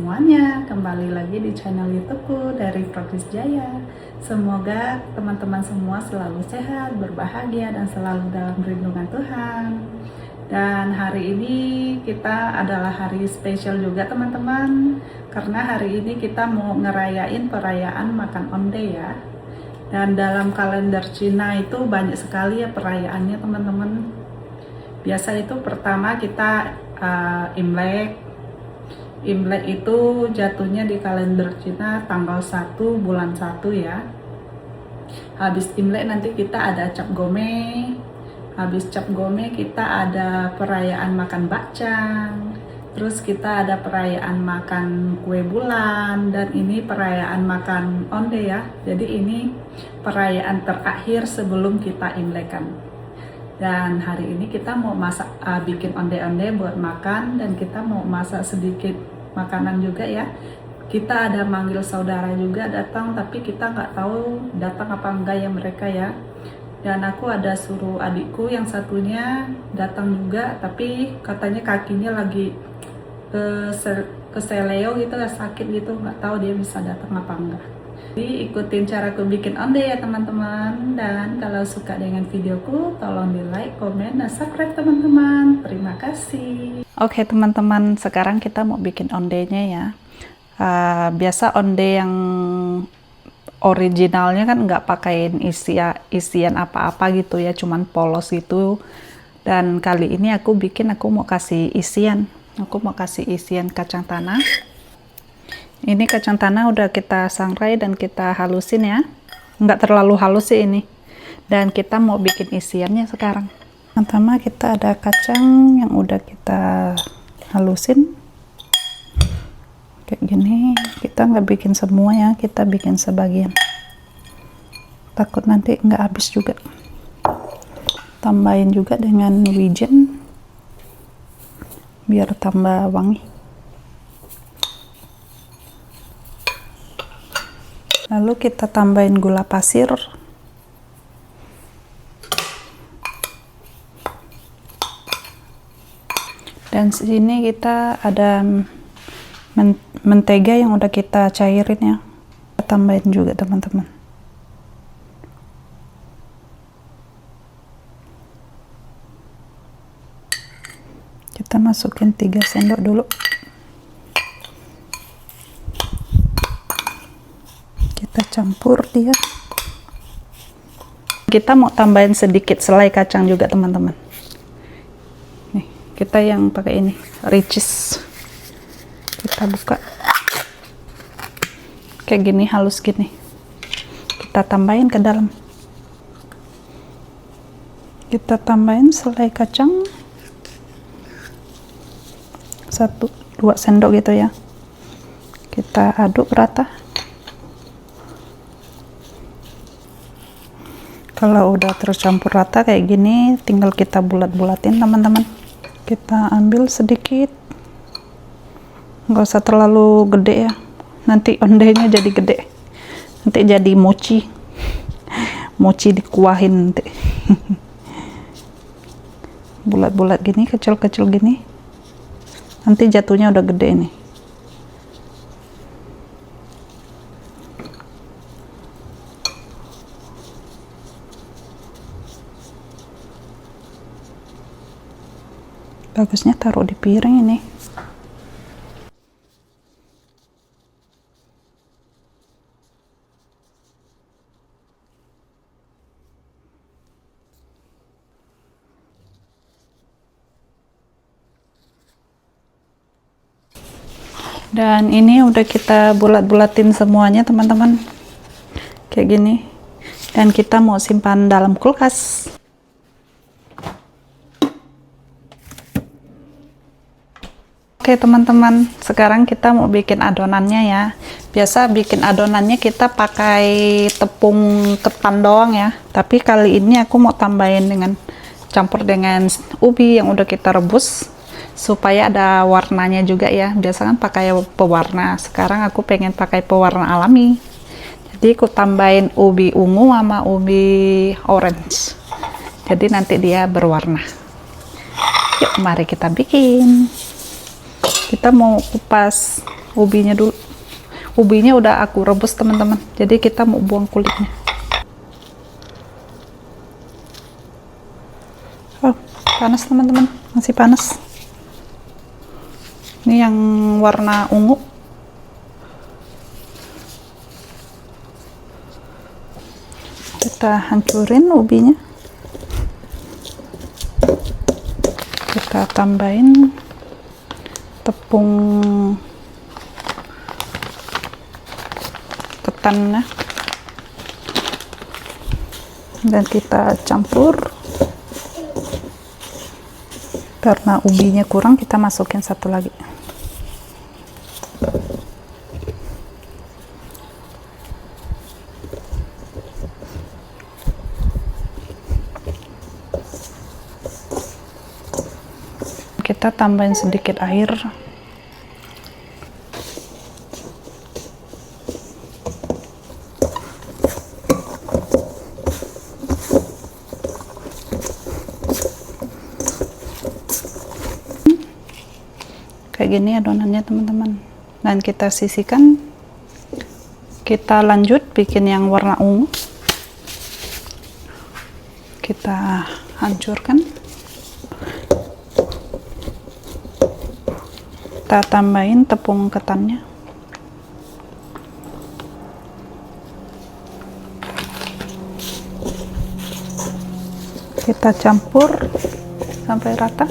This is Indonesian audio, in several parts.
semuanya, kembali lagi di channel YouTubeku dari Progres Jaya. Semoga teman-teman semua selalu sehat, berbahagia, dan selalu dalam perlindungan Tuhan. Dan hari ini kita adalah hari spesial juga teman-teman, karena hari ini kita mau ngerayain perayaan makan onde ya. Dan dalam kalender Cina itu banyak sekali ya perayaannya teman-teman. Biasa itu pertama kita Imlek. Imlek itu jatuhnya di kalender Cina tanggal 1 bulan 1 ya. Habis Imlek nanti kita ada Cap Gome. Habis Cap Gome kita ada perayaan makan bakcang. Terus kita ada perayaan makan kue bulan, dan ini perayaan makan onde ya. Jadi ini perayaan terakhir sebelum kita Imlekan. Dan hari ini kita mau masak, bikin onde-onde buat makan, dan kita mau masak sedikit makanan juga ya. Kita ada manggil saudara juga datang, tapi kita nggak tahu datang apa enggak ya mereka ya. Dan aku ada suruh adikku yang satunya datang juga, tapi katanya kakinya lagi keseleo gitu, sakit gitu, nggak tahu dia bisa datang apa enggak. Jadi ikutin caraku bikin onde ya teman-teman. Dan kalau suka dengan videoku, tolong di like, komen, dan subscribe teman-teman. Terima kasih. Oke teman-teman, sekarang kita mau bikin ondenya ya. Biasa onde yang originalnya kan nggak pakein isian apa-apa gitu ya, cuman polos gitu. Dan kali ini aku mau kasih isian. Aku mau kasih isian kacang tanah. Ini kacang tanah udah kita sangrai dan kita halusin ya. Nggak terlalu halus sih ini. Dan kita mau bikin isiannya sekarang. Pertama kita ada kacang yang udah kita halusin. Kayak gini. Kita nggak bikin semua ya, kita bikin sebagian. Takut nanti nggak habis juga. Tambahin juga dengan wijen. Biar tambah wangi. Lalu kita tambahin gula pasir. Dan sini kita ada mentega yang udah kita cairin ya. Kita tambahin juga teman-teman. Kita masukin 3 sendok dulu. Campur dia. Kita mau tambahin sedikit selai kacang juga teman-teman. Nih, kita yang pakai ini ricis. Kita buka kayak gini, halus gini. Kita tambahin ke dalam. Kita tambahin selai kacang 1-2 sendok gitu ya. Kita aduk rata. Kalau udah tercampur rata kayak gini, tinggal kita bulat-bulatin teman-teman. Kita ambil sedikit, nggak usah terlalu gede ya, nanti ondenya jadi gede, nanti jadi mochi dikuahin nanti. Bulat-bulat gini, kecil-kecil gini, nanti jatuhnya udah gede nih. Bagusnya taruh di piring ini. Dan ini udah kita bulat-bulatin semuanya teman-teman. Kayak gini. Dan kita mau simpan dalam kulkas. Oke teman-teman, sekarang kita mau bikin adonannya ya. Biasa bikin adonannya kita pakai tepung ketan doang ya. Tapi kali ini aku mau tambahin campur dengan ubi yang udah kita rebus supaya ada warnanya juga ya. Biasa kan pakai pewarna. Sekarang aku pengen pakai pewarna alami. Jadi aku tambahin ubi ungu sama ubi orange. Jadi nanti dia berwarna. Yuk, mari kita bikin. Kita mau kupas ubinya dulu. Ubinya udah aku rebus teman-teman, jadi kita mau buang kulitnya. Oh, panas teman-teman, masih panas. Ini yang warna ungu. Kita hancurin ubinya. Kita tambahin tepung ketannya dan kita campur. Karena ubinya kurang, kita masukin satu lagi. Kita tambahin sedikit air. Kayak gini adonannya teman-teman, dan kita sisihkan. Kita lanjut bikin yang warna ungu. Kita hancurkan. Kita tambahin tepung ketannya. Kita campur sampai rata.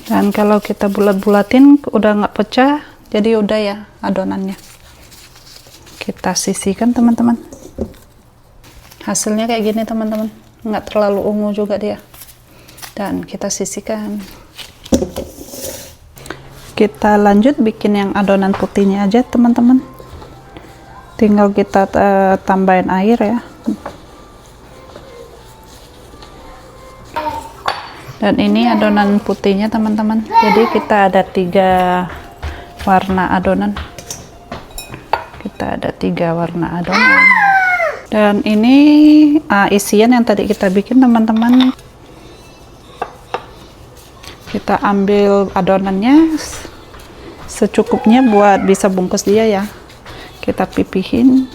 Dan kalau kita bulat-bulatin udah nggak pecah, jadi udah ya adonannya. Kita sisihkan teman-teman. Hasilnya kayak gini teman-teman, nggak terlalu ungu juga dia. Dan kita sisihkan. Kita lanjut bikin yang adonan putihnya aja teman-teman. Tinggal kita tambahin air ya. Dan ini adonan putihnya teman-teman. Jadi kita ada 3 warna adonan. Kita ada 3 warna adonan. Dan ini isian yang tadi kita bikin teman-teman. Kita ambil adonannya secukupnya buat bisa bungkus dia ya. Kita pipihin.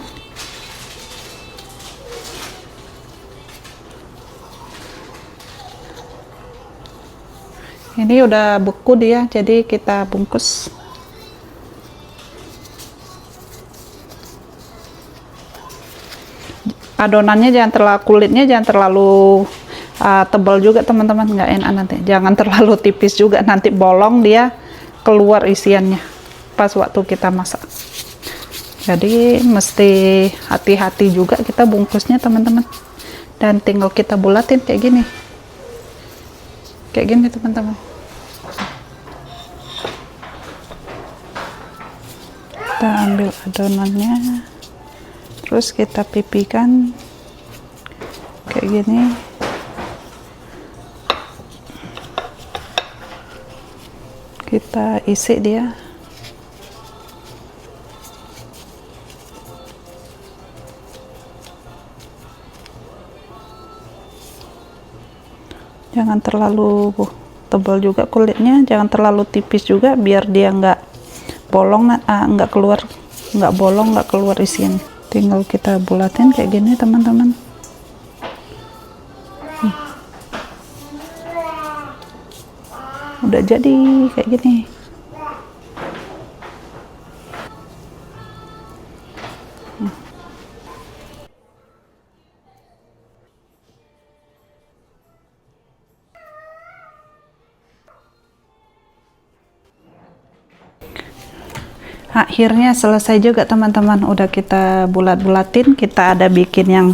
Ini udah beku dia, jadi kita bungkus. Adonannya jangan terlalu, kulitnya jangan terlalu tebal juga teman-teman, nggak enak nanti. Jangan terlalu tipis juga, nanti bolong dia keluar isiannya pas waktu kita masak. Jadi mesti hati-hati juga kita bungkusnya teman-teman. Dan tinggal kita bulatin kayak gini teman-teman. Kita ambil adonannya, terus kita pipikan kayak gini. Kita isi dia. Jangan terlalu tebal juga kulitnya, jangan terlalu tipis juga, biar dia nggak bolong, nggak keluar, nggak bolong, nggak keluar isian. Tinggal kita bulatin kayak gini teman-teman. Udah jadi kayak gini. Akhirnya selesai juga teman-teman, udah kita bulat-bulatin. Kita ada bikin yang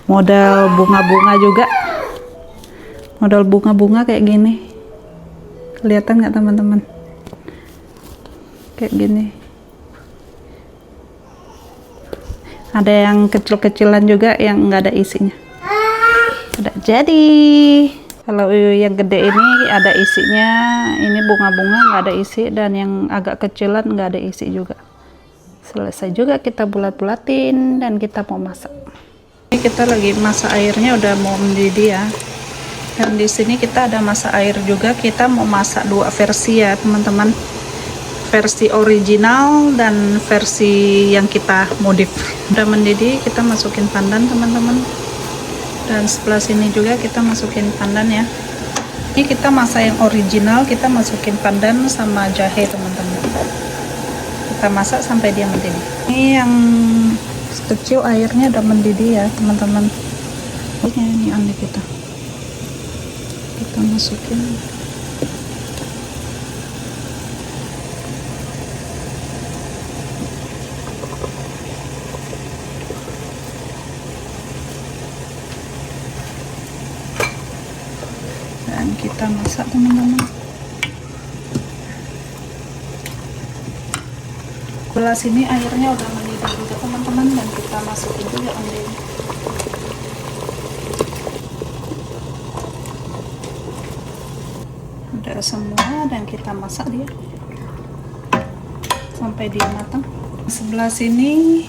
model bunga-bunga juga, model bunga-bunga kayak gini. Kelihatan nggak teman-teman? Kayak gini. Ada yang kecil-kecilan juga yang nggak ada isinya. Udah jadi. Kalau yang gede ini ada isinya, ini bunga-bunga nggak ada isi, dan yang agak kecilan nggak ada isi juga. Selesai juga kita bulat-bulatin dan kita mau masak. Ini kita lagi masak, airnya udah mau mendidih ya. Dan di sini kita ada masak air juga, kita mau masak 2 versi ya teman-teman. versi original dan versi yang kita modif. Udah mendidih, kita masukin pandan teman-teman, dan sebelah sini juga kita masukin pandan ya. Ini kita masak yang original, kita masukin pandan sama jahe teman-teman, kita masak sampai dia mendidih. Ini yang kecil airnya udah mendidih ya teman-teman. Ini andi kita masukin. Dan kita masak teman-teman. Sebelah sini airnya udah mendidih juga teman-teman, dan kita masukin juga andi. Udah semua, dan kita masak dia sampai dia matang. Sebelah sini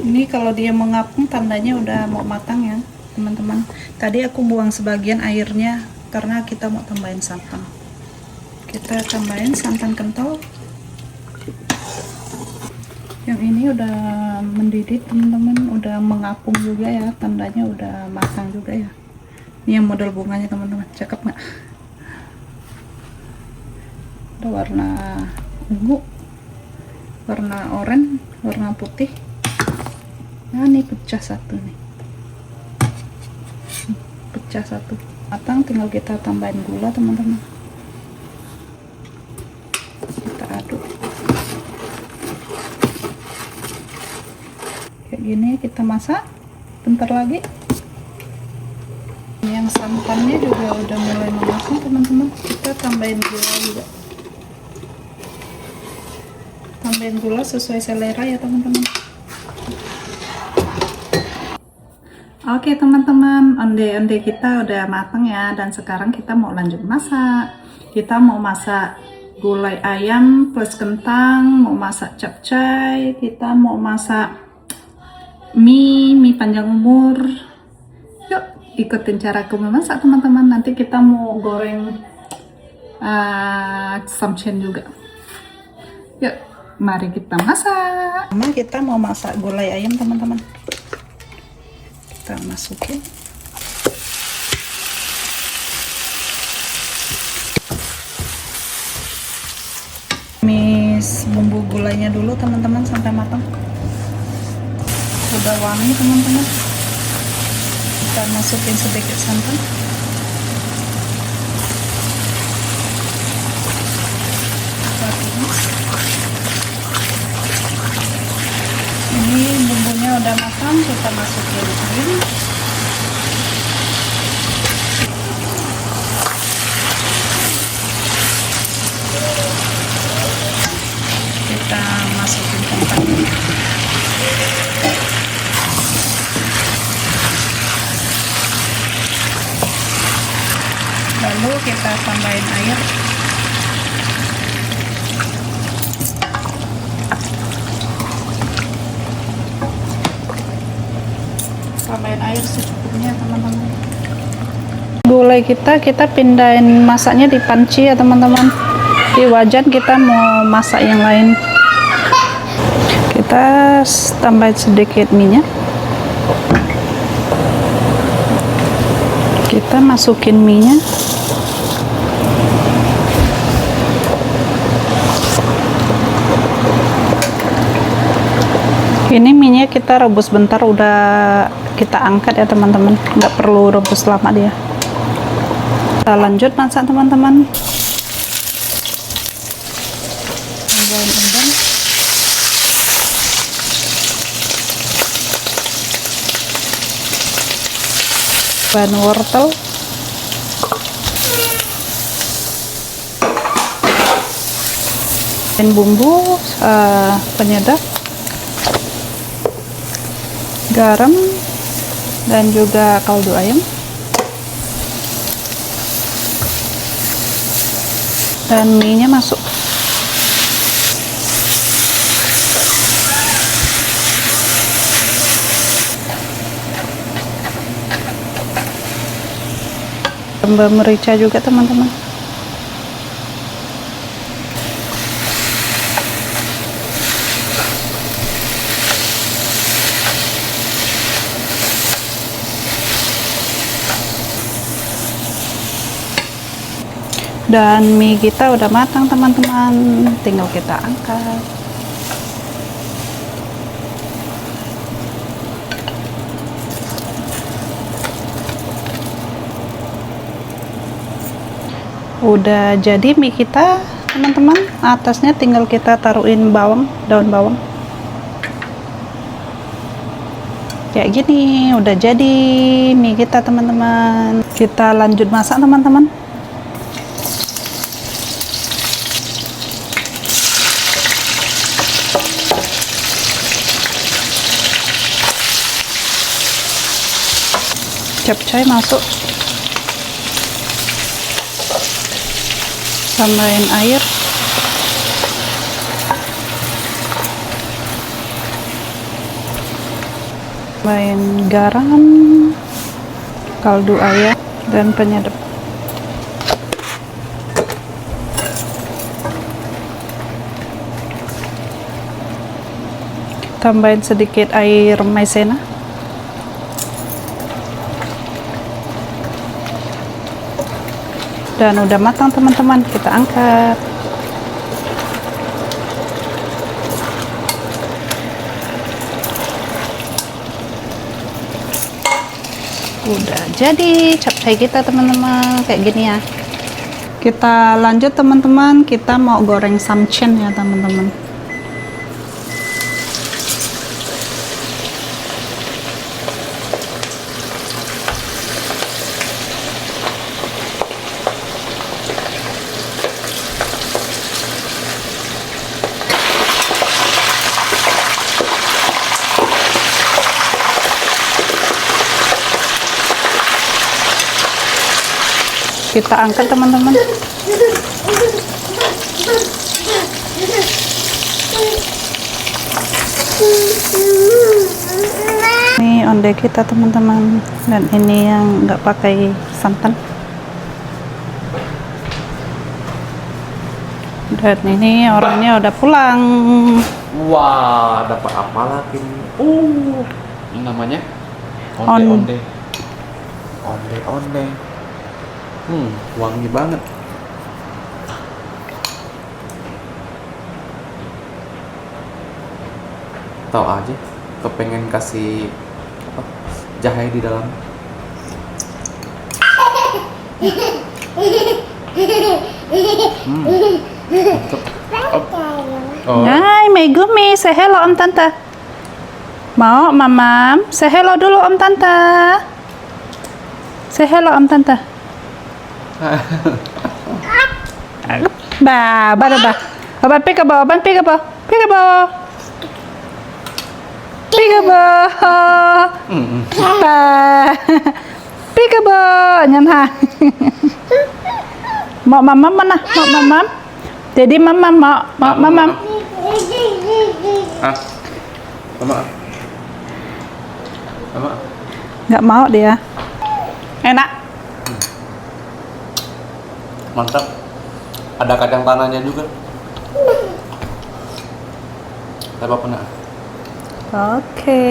ini kalau dia mengapung tandanya udah mau matang ya teman-teman. Tadi aku buang sebagian airnya karena kita mau tambahin santan. Kita tambahin santan kental. Yang ini udah mendidih teman-teman, udah mengapung juga ya, tandanya udah matang juga ya. Ini yang model bunganya teman-teman, cakep nggak? Ada warna ungu, warna oranye, warna putih. Nah ini pecah satu nih, pecah satu, matang. Tinggal kita tambahin gula teman-teman, kita aduk kayak gini. Kita masak bentar lagi. Yang santannya juga udah mulai memasuk teman-teman, kita tambahin gula juga. Tambahin gula sesuai selera ya teman-teman. Oke teman-teman, onde-onde kita udah matang ya, dan sekarang kita mau lanjut masak. Kita mau masak gulai ayam plus kentang, mau masak capcay, kita mau masak mie panjang umur. Yuk ikutin caraku memasak teman-teman. Nanti kita mau goreng samchen juga. Yuk mari kita masak. Kita mau masak gulai ayam teman-teman. Kita masukin. Tumis bumbu gulainya dulu teman-teman sampai matang. Udah wangi teman-teman. Kita masukin sedikit santan. Kita tumis. Ini bumbunya udah matang, kita masukin air. Kita masukin kentang. Lalu kita tambahin air. Tambahin air secukupnya teman-teman. Gulai kita pindahin masaknya di panci ya teman-teman. Di wajan kita mau masak yang lain. Kita tambahin sedikit minyak. Kita masukin minyak. Ini minyak kita rebus bentar, udah kita angkat ya teman-teman, nggak perlu rebus lama dia. Kita lanjut masak teman-teman. Tambahin udang. Bahan wortel. Dan bumbu penyedap, garam, dan juga kaldu ayam. Dan mie-nya masuk. Tambah merica juga teman-teman. Dan mie kita udah matang teman-teman, tinggal kita angkat. Udah jadi mie kita teman-teman, atasnya tinggal kita taruhin bawang, daun bawang kayak gini. Udah jadi mie kita teman-teman, kita lanjut masak teman-teman. Capcay masuk, tambahin air, tambahin garam, kaldu ayam, dan penyedap. Tambahin sedikit air maizena. Dan udah matang teman-teman, kita angkat. Udah jadi capcay kita teman-teman, kayak gini ya. Kita lanjut teman-teman, kita mau goreng samchen ya teman-teman. Kita angkat teman-teman. Ini onde kita teman-teman, dan ini yang nggak pakai santan. Dan ini orangnya udah pulang. Wah, dapat apa lagi? Ini namanya onde-onde. Onde-onde. Wangi banget. Tahu aja, kepengen kasih apa, jahe di dalam. Mantap. Oh. Hai Megumi, say hello Om Tante. Mau Mamam? Say hello dulu Om Tante. Say hello Om Tante. Ba, Oban peekaboo, Oban peekaboo, peekaboo, peekaboo, ba, peekaboo, nyan ha. Mau mamam mana? Mau mamam? Jadi mamam mau mamam. Mama. Nggak mau dia. Enak. Mantap. Ada kacang tanahnya juga. Apa pernah? Oke.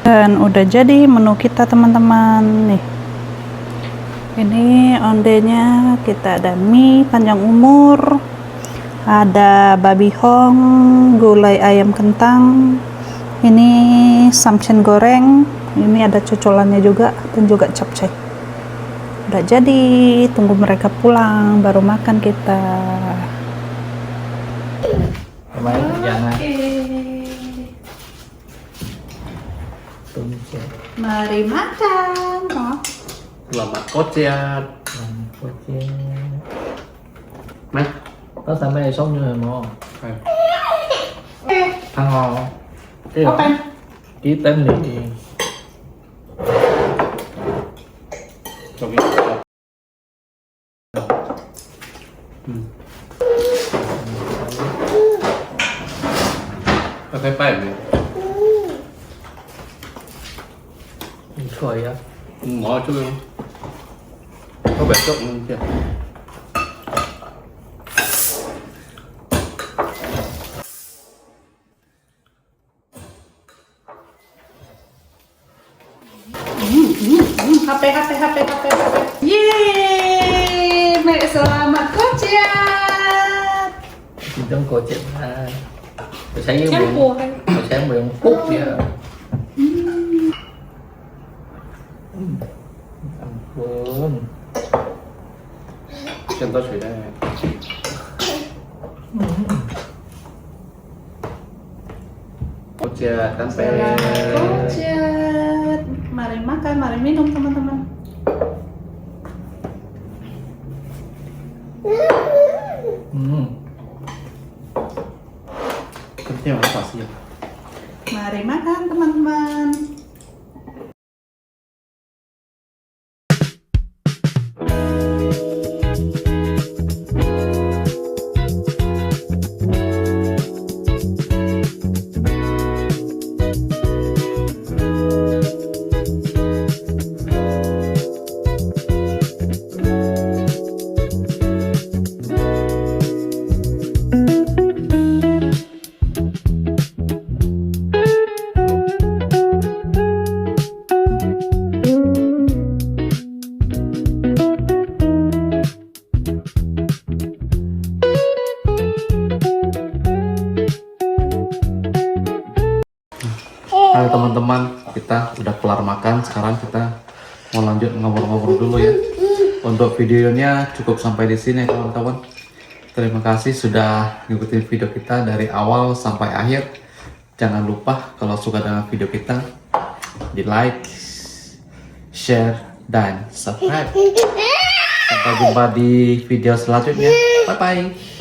Dan udah jadi menu kita teman-teman nih. Ini ondenya, kita ada mie panjang umur, ada babi hong, gulai ayam kentang, ini samchen goreng, ini ada cocolannya juga, dan juga capcay. Udah jadi, tunggu mereka pulang baru makan kita. Mari makan. Selamat kociat. Mày, Có sao mấy sống như rồi mua ăn ngon cái Open. ký tên thì 저기. Pakai pipe ya? Rồi á Mở chút không? Có bẻ trộn luôn chưa? HP. Yeay, Selamat Kociat. Trong cổ chuyện là tôi thấy cái Chém miệng bùa hay tôi thấy miệng phút vậy Ampun. Contoh sudah. Kociat tempe. Selamat Kociat. Mari makan, mari minum teman-teman. Penting apa sih? Mari makan teman-teman. Hai teman-teman, kita udah kelar makan. Sekarang kita mau lanjut ngobrol-ngobrol dulu ya. Untuk videonya cukup sampai di sini ya teman-teman. Terima kasih sudah ngikutin video kita dari awal sampai akhir. Jangan lupa kalau suka dengan video kita, di like, share, dan subscribe. Sampai jumpa di video selanjutnya. Bye bye.